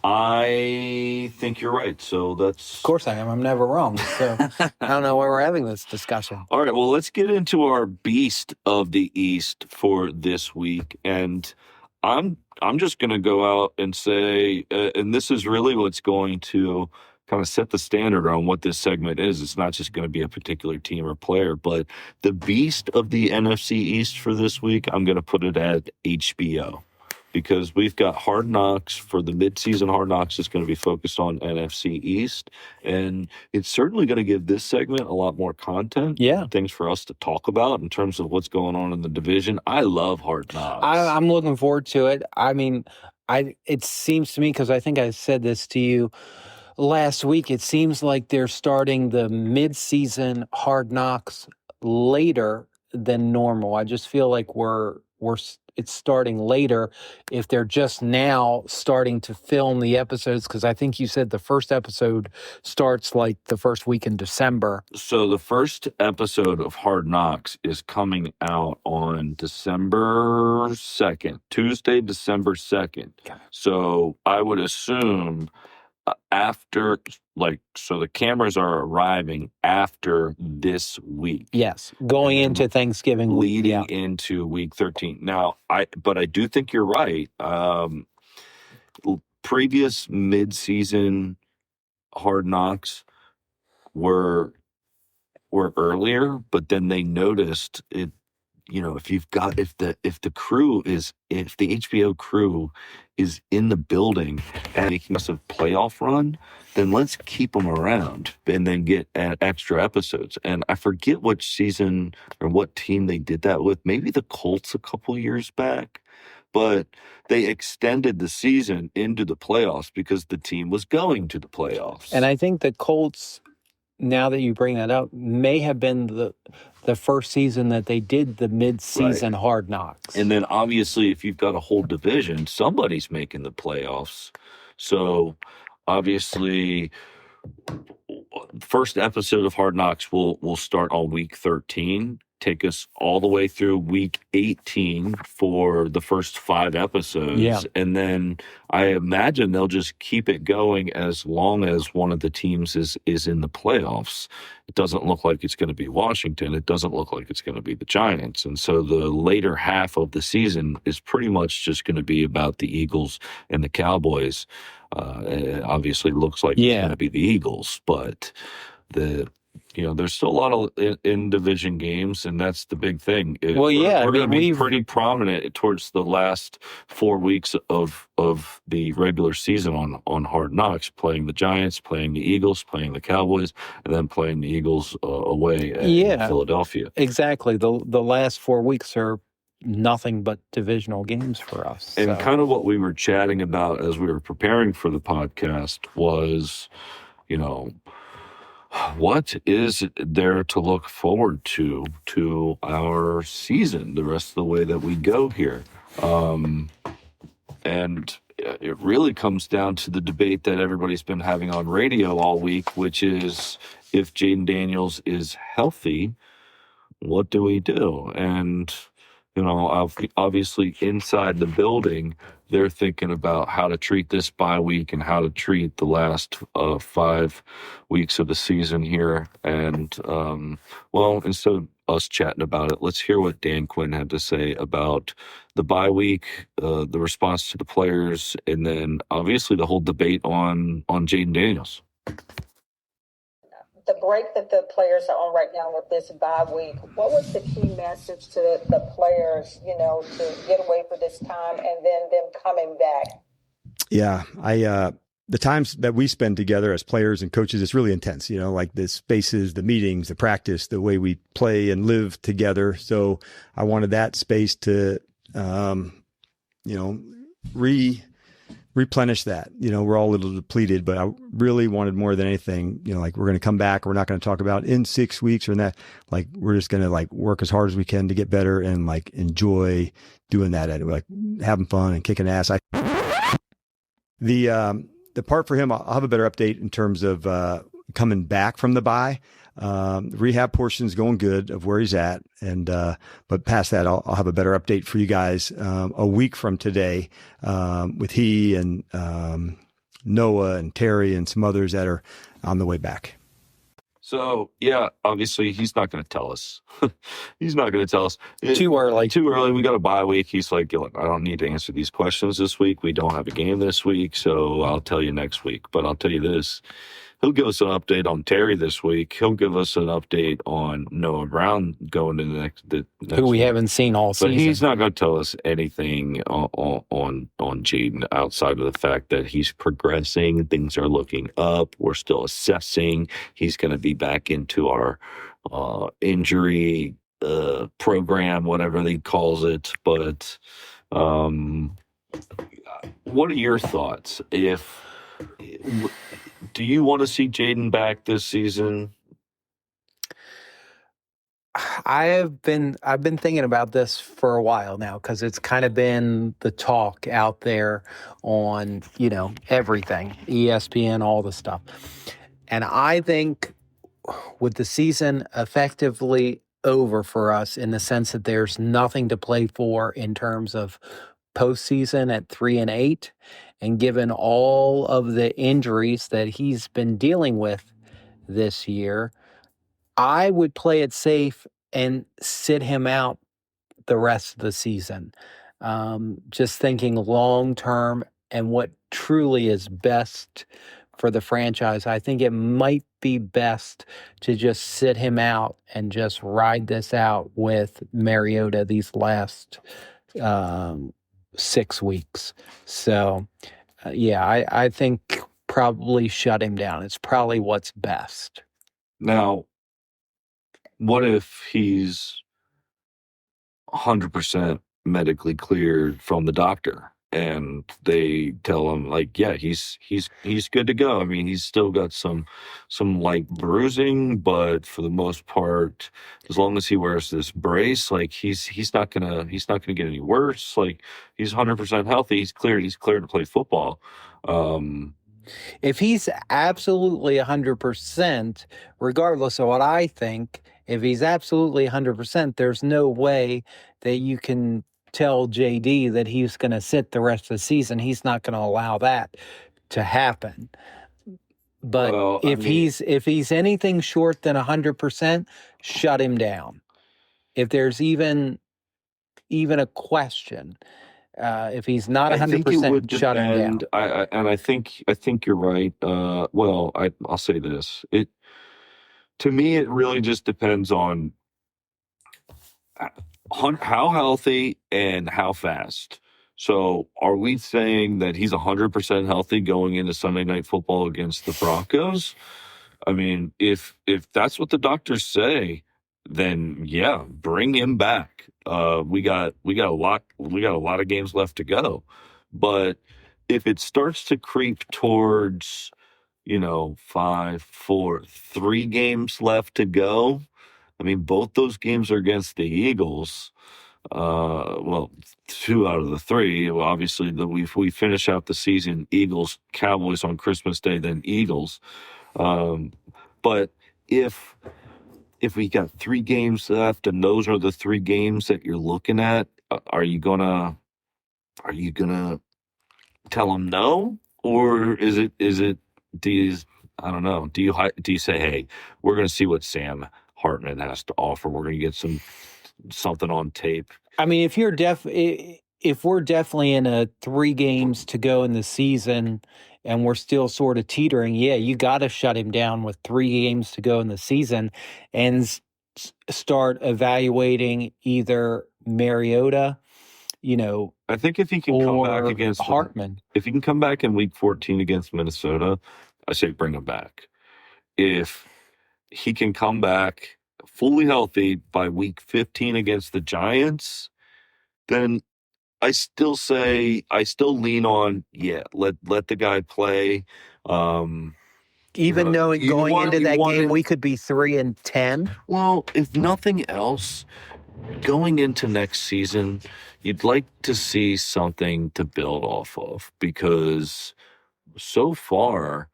I think you're right. So that's.
Of course I am. I'm never wrong. So I don't know why we're having this discussion.
All right. Well, let's get into our beast of the East for this week. And I'm just going to go out and say, and this is really what's going to kind of set the standard on what this segment is. It's not just going to be a particular team or player, but the beast of the NFC East for this week, I'm going to put it at HBO. Because we've got Hard Knocks for the midseason. Hard Knocks is going to be focused on NFC East, and it's certainly going to give this segment a lot more content.
Yeah,
things for us to talk about in terms of what's going on in the division. I love Hard Knocks.
I'm looking forward to it. I mean, it seems to me, because I think I said this to you last week, it seems like they're starting the midseason Hard Knocks later than normal. I just feel like it's starting later if they're just now starting to film the episodes, because I think you said the first episode starts like the first week in December.
So the first episode of Hard Knocks is coming out on December 2nd, Tuesday, December 2nd.
Okay.
So I would assume after, so the cameras are arriving after this week.
Yes, going into Thanksgiving week.
Leading into week 13. Now, I do think you're right. Previous midseason Hard Knocks were earlier, but then they noticed it. If the HBO crew is in the building and making us a playoff run, then let's keep them around and then get extra episodes. And I forget which season or what team they did that with. Maybe the Colts a couple years back, but they extended the season into the playoffs because the team was going to the playoffs.
And I think the Colts, now that you bring that up, may have been the first season that they did the mid-season Hard Knocks.
And then obviously if you've got a whole division, somebody's making the playoffs. So obviously first episode of Hard Knocks will start on week 13, take us all the way through week 18 for the first 5 episodes.
Yeah.
And then I imagine they'll just keep it going as long as one of the teams is in the playoffs. It doesn't look like it's going to be Washington. It doesn't look like it's going to be the Giants. And so the later half of the season is pretty much just going to be about the Eagles and the Cowboys. It obviously looks like it's going to be the Eagles, but there's still a lot of in division games, and that's the big thing. We're going to be pretty prominent towards the last 4 weeks of the regular season on Hard Knocks, playing the Giants, playing the Eagles, playing the Cowboys, and then playing the Eagles away in Philadelphia.
Exactly. The last 4 weeks are nothing but divisional games for us.
And kind of what we were chatting about as we were preparing for the podcast was, what is there to look forward to our season, the rest of the way that we go here? And it really comes down to the debate that everybody's been having on radio all week, which is if Jaden Daniels is healthy, what do we do? And, obviously inside the building, they're thinking about how to treat this bye week and how to treat the last 5 weeks of the season here. And, instead of us chatting about it, let's hear what Dan Quinn had to say about the bye week, the response to the players, and then obviously the whole debate on Jaden Daniels.
The break that the players are on right now with this bye week, what was the key message to the players, to get away for this time and then them coming back?
Yeah, the times that we spend together as players and coaches, it's really intense, like the spaces, the meetings, the practice, the way we play and live together. So I wanted that space to, replenish that. We're all a little depleted, but I really wanted more than anything, we're going to come back. We're not going to talk about in 6 weeks or in that. We're just going to work as hard as we can to get better and enjoy doing that and having fun and kicking ass. The part for him, I'll have a better update in terms of coming back from the bye. The rehab portion is going good of where he's at. And, but past that, I'll have a better update for you guys, a week from today, with he and, Noah and Terry and some others that are on the way back.
So, yeah, obviously he's not going to tell us. He's not going to tell us.
Too early.
Too early. We got a bye week. He's like, look, I don't need to answer these questions this week. We don't have a game this week, so I'll tell you next week. But I'll tell you this. He'll give us an update on Terry this week. He'll give us an update on Noah Brown going to the next
Who we
week.
haven't seen all season.
But he's not going to tell us anything on Jaden outside of the fact that he's progressing. Things are looking up. We're still assessing. He's going to be back into our injury program, whatever he calls it. But what are your thoughts? Do you want to see Jaden back this season?
I've been thinking about this for a while now because it's kind of been the talk out there on, everything, ESPN, all the stuff. And I think with the season effectively over for us in the sense that there's nothing to play for in terms of postseason at 3-8, and given all of the injuries that he's been dealing with this year, I would play it safe and sit him out the rest of the season. Just thinking long term and what truly is best for the franchise, I think it might be best to just sit him out and just ride this out with Mariota these last 6 weeks. So, I think probably shut him down. It's probably what's best.
Now, what if he's 100% medically cleared from the doctor and they tell him like, yeah, he's good to go? I mean, he's still got some light bruising, but for the most part, as long as he wears this brace, like he's not gonna get any worse. Like he's 100% healthy. He's cleared to play football.
If he's absolutely 100%, regardless of what I think, if he's absolutely 100%, there's no way that you can tell JD that he's going to sit the rest of the season. He's not going to allow that to happen. But if he's anything short than 100%, shut him down. If there's even a question, if he's not 100%, shut him down.
I think you're right. I'll say this. To me, it really just depends on how healthy and how fast. So are we saying that he's 100% healthy going into Sunday Night Football against the Broncos? I mean, if that's what the doctors say, then yeah, bring him back. We got a lot of games left to go. But if it starts to creep towards 5, 4, 3 games left to go. I mean, both those games are against the Eagles. 2 out of the 3. Well, obviously, we finish out the season, Eagles, Cowboys on Christmas Day, then Eagles. But if we got 3 games left, and those are the 3 games that you're looking at, are you gonna tell them no, or is it? I don't know. Do you say, hey, we're going to see what Sam Hartman has to offer. We're going to get something on tape.
I mean, if we're definitely in a 3 games to go in the season and we're still sort of teetering, yeah, you got to shut him down with 3 games to go in the season and start evaluating either Mariota,
I think if he can come back against
Hartman,
if he can come back in week 14 against Minnesota, I say bring him back. If he can come back fully healthy by week 15 against the Giants, then I still lean on, let the guy play.
Even knowing going into that game, we could be 3-10.
Well, if nothing else, going into next season, you'd like to see something to build off of, because so far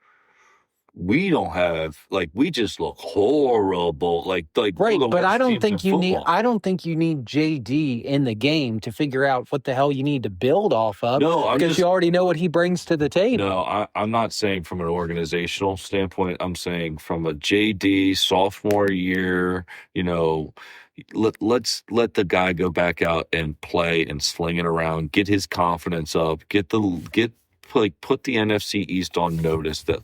we don't have we just look horrible. Like
Right,
the
but I
worst
don't
teams in
think you need.
football.
I don't think you need JD in the game to figure out what the hell you need to build off of.
No,
because you already know what he brings to the table.
No, I'm not saying from an organizational standpoint. I'm saying from a JD sophomore year. Let's let the guy go back out and play and sling it around, get his confidence up, put the NFC East on notice that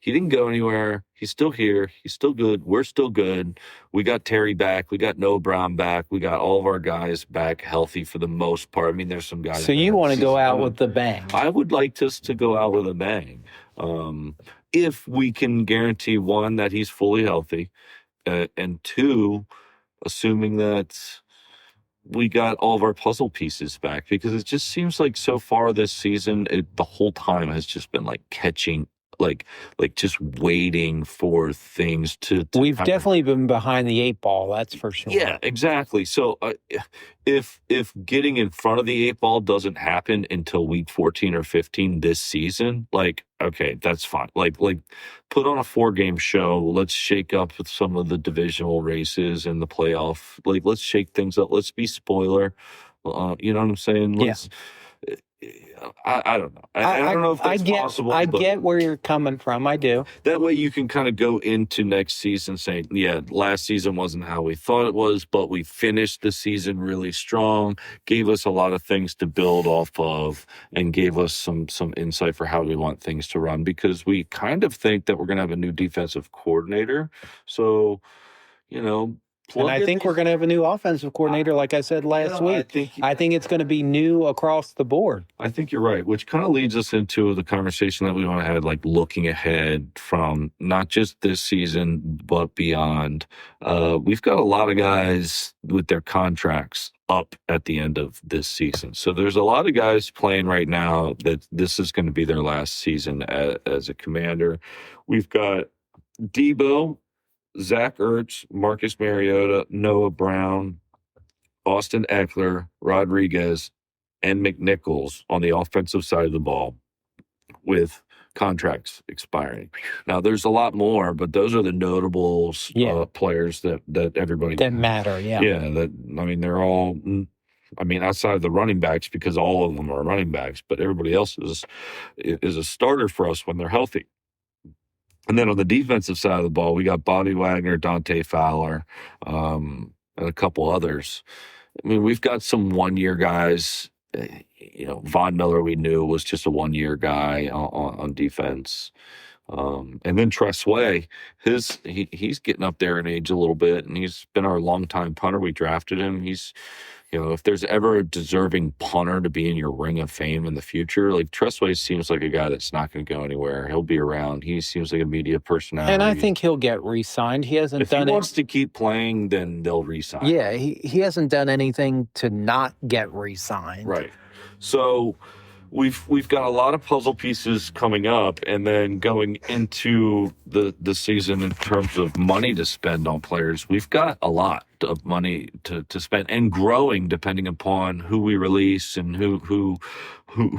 he didn't go anywhere. He's still here. He's still good. We're still good. We got Terry back. We got Noah Brown back. We got all of our guys back healthy for the most part. I mean, there's some guys.
So you want to go out with the bang?
I would like us to go out with a bang. If we can guarantee, one, that he's fully healthy, and two, assuming that we got all of our puzzle pieces back, because it just seems like so far this season, the whole time has just been catching, just waiting for things to
We've definitely been behind the 8 ball, that's for sure.
Yeah, exactly. So if getting in front of the 8 ball doesn't happen until week 14 or 15 this season, okay, that's fine. Put on a 4-game show. Let's shake up with some of the divisional races and the playoff. Let's shake things up. Let's be spoiler. You know what I'm saying? I don't know. I don't know if that's possible.
I get where you're coming from. I do.
That way you can kind of go into next season saying, yeah, last season wasn't how we thought it was, but we finished the season really strong, gave us a lot of things to build off of, and gave us some insight for how we want things to run, because we kind of think that we're going to have a new defensive coordinator. So,
and I think we're going to have a new offensive coordinator, like I said last week. I think it's going to be new across the board.
I think you're right, which kind of leads us into the conversation that we want to have, looking ahead from not just this season, but beyond. We've got a lot of guys with their contracts up at the end of this season. So there's a lot of guys playing right now that this is going to be their last season as a Commander. We've got Debo, Zach Ertz, Marcus Mariota, Noah Brown, Austin Eckler, Rodriguez, and McNichols on the offensive side of the ball with contracts expiring. Now, there's a lot more, but those are the notables, players that everybody...
That matter, yeah.
Yeah, they're all... outside of the running backs, because all of them are running backs, but everybody else is a starter for us when they're healthy. And then on the defensive side of the ball, we got Bobby Wagner, Dante Fowler, and a couple others. We've got some one-year guys. Von Miller, we knew, was just a one-year guy on defense. And then Tressway, he's getting up there in age a little bit, and he's been our longtime punter. We drafted him. He's, if there's ever a deserving punter to be in your ring of fame in the future, Tressway seems like a guy that's not going to go anywhere. He'll be around. He seems like a media personality.
And I think he'll get re-signed. He hasn't done it.
If he wants to keep playing, then they'll re-sign.
Yeah, he hasn't done anything to not get re-signed.
Right. So we've got a lot of puzzle pieces coming up, and then going into the season in terms of money to spend on players, we've got a lot of money to spend, and growing depending upon who we release and who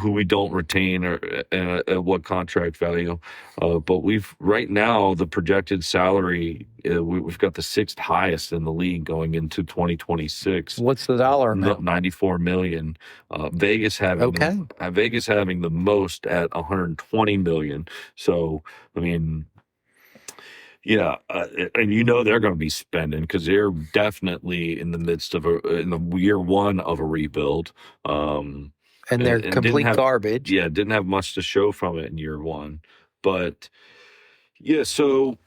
we don't retain, or at what contract value. But right now the projected salary, we've got the 6th highest in the league going into 2026.
What's the dollar amount?
$94 million. Vegas having the most at $120 million. So yeah, and they're going to be spending, because they're definitely in the midst of in the year one of a rebuild.
And they're complete garbage.
Yeah, didn't have much to show from it in year one. But yeah, so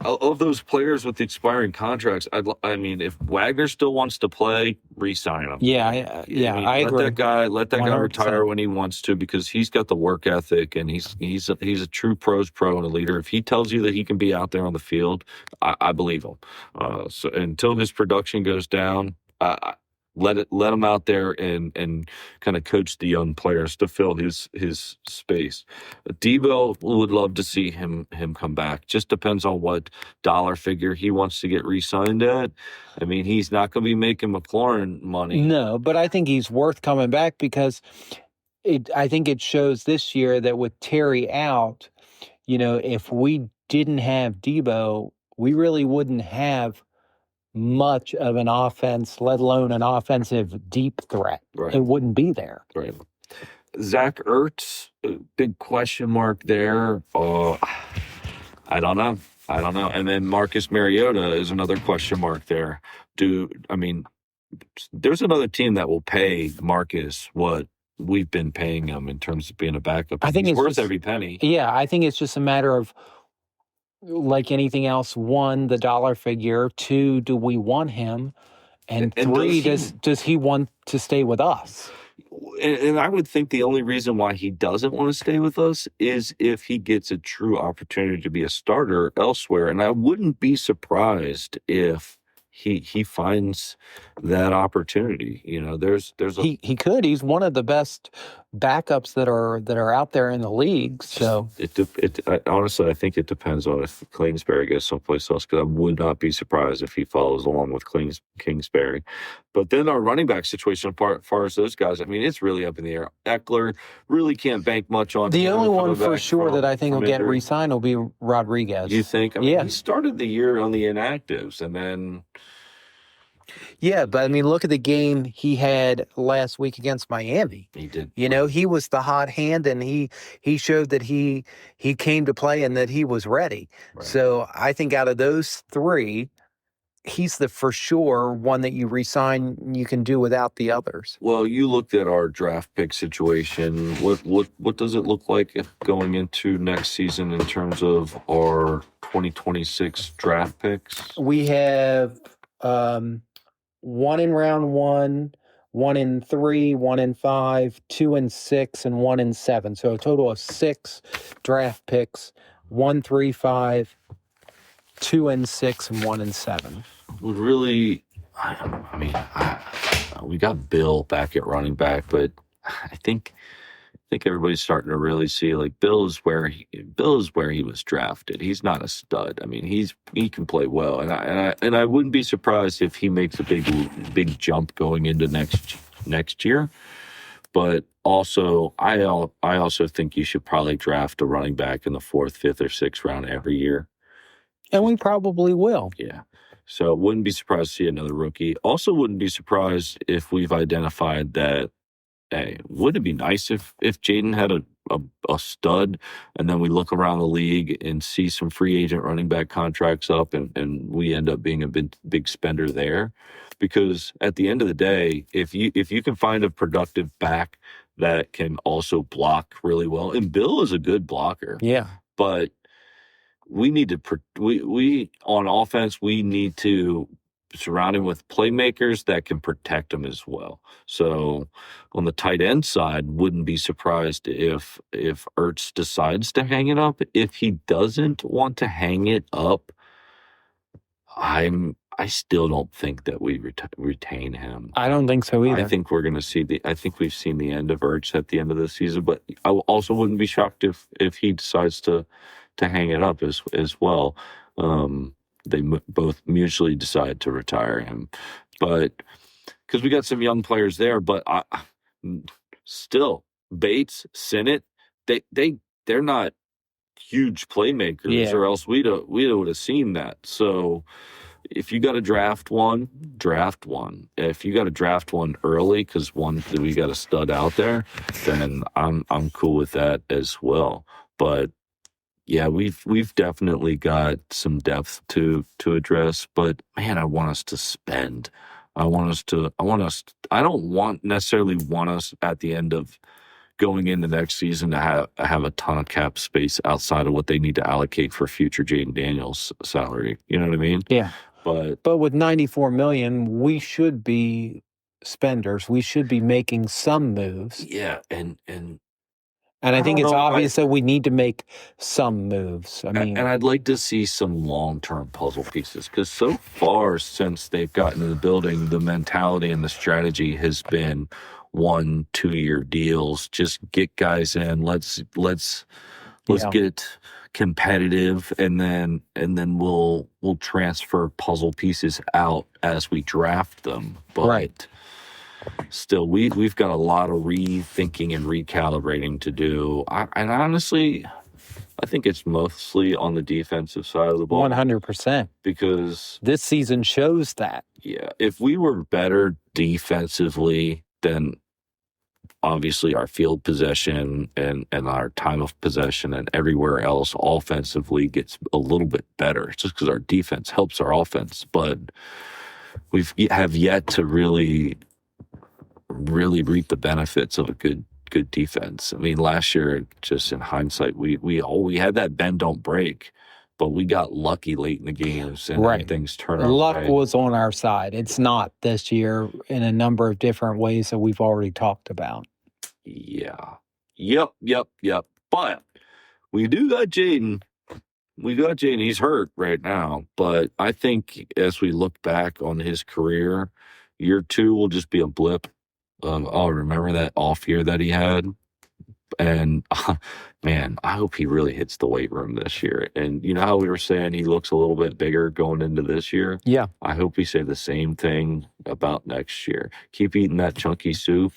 of those players with the expiring contracts, if Wagner still wants to play, re-sign him.
Yeah, I agree.
Let that guy retire when he wants to, because he's got the work ethic, and he's a true pros pro and a leader. If he tells you that he can be out there on the field, I believe him. So until his production goes down, let him out there and kind of coach the young players to fill his space. Debo, would love to see him come back. Just depends on what dollar figure he wants to get re-signed at. He's not going to be making McLaurin money.
No, but I think he's worth coming back, because I think it shows this year that with Terry out, if we didn't have Debo, we really wouldn't have much of an offense, let alone an offensive deep threat.
Right.
It wouldn't be there.
Right. Zach Ertz, big question mark there. I don't know. And then Marcus Mariota is another question mark there. There's another team that will pay Marcus what we've been paying him in terms of being a backup.
I think
he's
it's
worth
just,
every penny.
Yeah, I think it's just a matter of, like anything else, 1, the dollar figure, 2, do we want him? And 3, does he want to stay with us?
And I would think the only reason why he doesn't want to stay with us is if he gets a true opportunity to be a starter elsewhere. And I wouldn't be surprised if he finds that opportunity. He
could. He's one of the best backups that are out there in the league. So
honestly, I think it depends on if Kingsbury goes someplace else, because I would not be surprised if he follows along with Kingsbury. But then our running back situation, as far as those guys, I mean, it's really up in the air. Eckler really can't bank much on.
The only one for sure that I think will get re-signed will be Rodriguez.
You think? Yeah. He started the year on the inactives, and then.
Yeah, but I mean, look at the game he had last week against Miami.
He did.
He was the hot hand, and he showed that he came to play and that he was ready. Right. So I think out of those 3, he's the for sure one that you re-sign. You can do without the others.
Well, you looked at our draft pick situation. What does it look like going into next season in terms of our 2026 draft picks?
We have 1 in round 1, 1 in 3, 1 in 5, 2 in 6, and 1 in 7. So a total of 6 draft picks: 1, 3, 5, 2 in 6, and 1 in 7.
Really, we got Bill back at running back, but I think everybody's starting to really see, like, Bill is where he was drafted. He's not a stud. I mean, he can play well, and I wouldn't be surprised if he makes a big jump going into next year. But also, I also think you should probably draft a running back in the 4th, 5th, or 6th round every year.
And we probably will.
Yeah. So wouldn't be surprised to see another rookie. Also wouldn't be surprised if we've identified that, hey, wouldn't it be nice if Jaden had a stud, and then we look around the league and see some free agent running back contracts up, and we end up being a big spender there? Because at the end of the day, if you can find a productive back that can also block really well, and Bill is a good blocker.
Yeah.
But we need to we on offense, we need to surround him with playmakers that can protect him as well. So on the tight end side, wouldn't be surprised if Ertz decides to hang it up. If he doesn't want to hang it up, I still don't think that we retain him.
I don't think so either.
I think we're going to see I think we've seen the end of Ertz at the end of the season, but I also wouldn't be shocked if he decides to hang it up as well. They both mutually decide to retire him, but because we got some young players there, but still Bates, Sinnott, they're not huge playmakers, or else we would have seen that. So if you got to draft one, draft one. If you got to draft one early because we got a stud out there, then I'm cool with that as well. But yeah, we've definitely got some depth to address, but man, I want us to spend. I don't necessarily want us at the end of going into next season to have a ton of cap space outside of what they need to allocate for future Jaden Daniels salary. You know what I mean?
Yeah. But with $94 million, we should be spenders. We should be making some moves.
Yeah, and
I think it's obvious that we need to make some moves. I mean,
and I'd like to see some long-term puzzle pieces, because so far since they've gotten to the building, the mentality and the strategy has been 1-2 year deals. Just get guys in. Let's get competitive, and then we'll transfer puzzle pieces out as we draft them. But
right.
Still, we've got a lot of rethinking and recalibrating to do. And honestly, I think it's mostly on the defensive side of the ball.
100%.
Because
this season shows that.
Yeah, if we were better defensively, then obviously our field possession and our time of possession and everywhere else offensively gets a little bit better just because our defense helps our offense. But we have yet to really reap the benefits of a good defense. I mean, last year, just in hindsight, we had that bend don't break, but we got lucky late in the games and things turned out.
Luck was on our side. It's not this year in a number of different ways that we've already talked about.
Yeah. Yep. But we do got Jaden. He's hurt right now, but I think as we look back on his career, year 2 will just be a blip. I'll remember that off year that he had. And man, I hope he really hits the weight room this year. And you know how we were saying he looks a little bit bigger going into this year?
Yeah.
I hope we say the same thing about next year. Keep eating that chunky soup.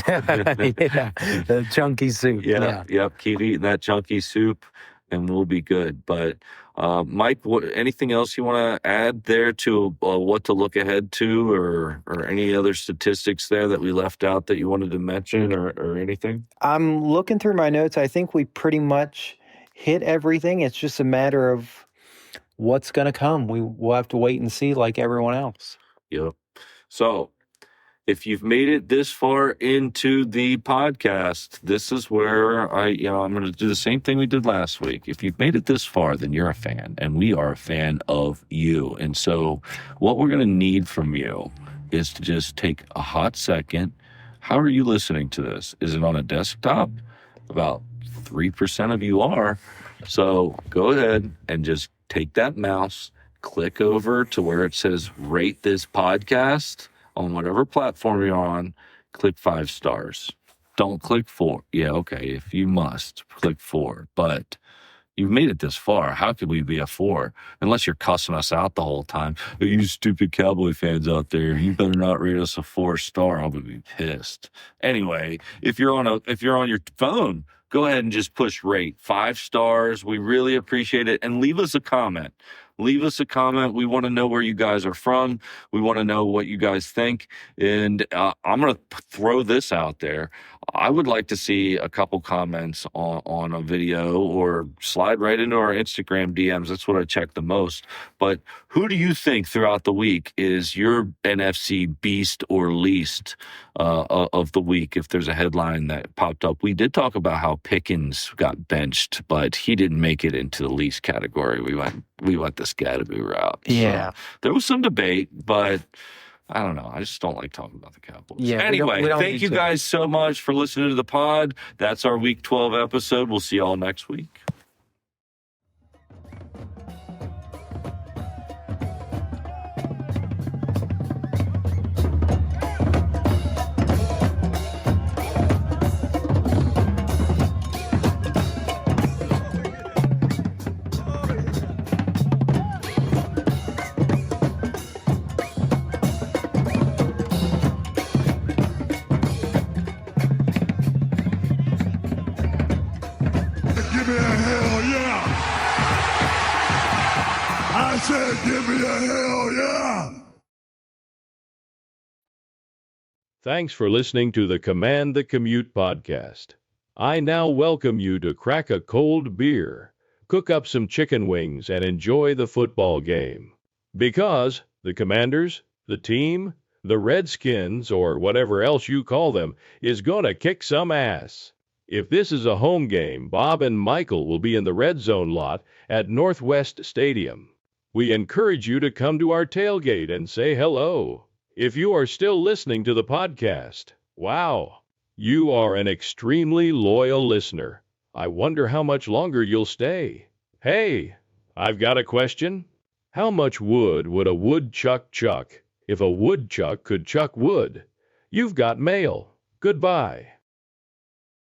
Yeah, the chunky soup.
Yeah. Yep. Keep eating that chunky soup and we'll be good. But Mike, anything else you want to add there to what to look ahead to or any other statistics there that we left out that you wanted to mention or anything?
I'm looking through my notes. I think we pretty much hit everything. It's just a matter of what's going to come. We'll have to wait and see like everyone else.
Yep. So if you've made it this far into the podcast, this is where I'm going to do the same thing we did last week. If you've made it this far, then you're a fan, and we are a fan of you. And so what we're going to need from you is to just take a hot second. How are you listening to this? Is it on a desktop? About 3% of you are. So go ahead and just take that mouse, click over to where it says rate this podcast. On whatever platform you're on, click 5 stars. Don't click 4. Yeah, okay, if you must, click 4. But you've made it this far. How could we be a 4? Unless you're cussing us out the whole time. Hey, you stupid Cowboy fans out there, you better not rate us a 4-star. I'm going to be pissed. Anyway, if you're on your phone, go ahead and just push rate 5 stars. We really appreciate it. And leave us a comment. Leave us a comment. We want to know where you guys are from. We want to know what you guys think. And I'm going to throw this out there. I would like to see a couple comments on a video or slide right into our Instagram DMs. That's what I check the most. But who do you think throughout the week is your NFC beast or least of the week? If there's a headline that popped up, we did talk about how Pickens got benched, but he didn't make it into the least category. We went the Skateboo route.
Yeah.
So there was some debate, but I don't know. I just don't like talking about the Cowboys.
Yeah,
anyway,
we don't
thank you guys so much for listening to the pod. That's our Week 12 episode. We'll see you all next week.
Give me a hell yeah! I said give me a hell yeah!
Thanks for listening to the Command the Commute podcast. I now welcome you to crack a cold beer, cook up some chicken wings, and enjoy the football game. Because the Commanders, the team, the Redskins, or whatever else you call them, is gonna kick some ass. If this is a home game, Bob and Michael will be in the Red Zone lot at Northwest Stadium. We encourage you to come to our tailgate and say hello. If you are still listening to the podcast, wow, you are an extremely loyal listener. I wonder how much longer you'll stay. Hey, I've got a question. How much wood would a woodchuck chuck if a woodchuck could chuck wood? You've got mail. Goodbye.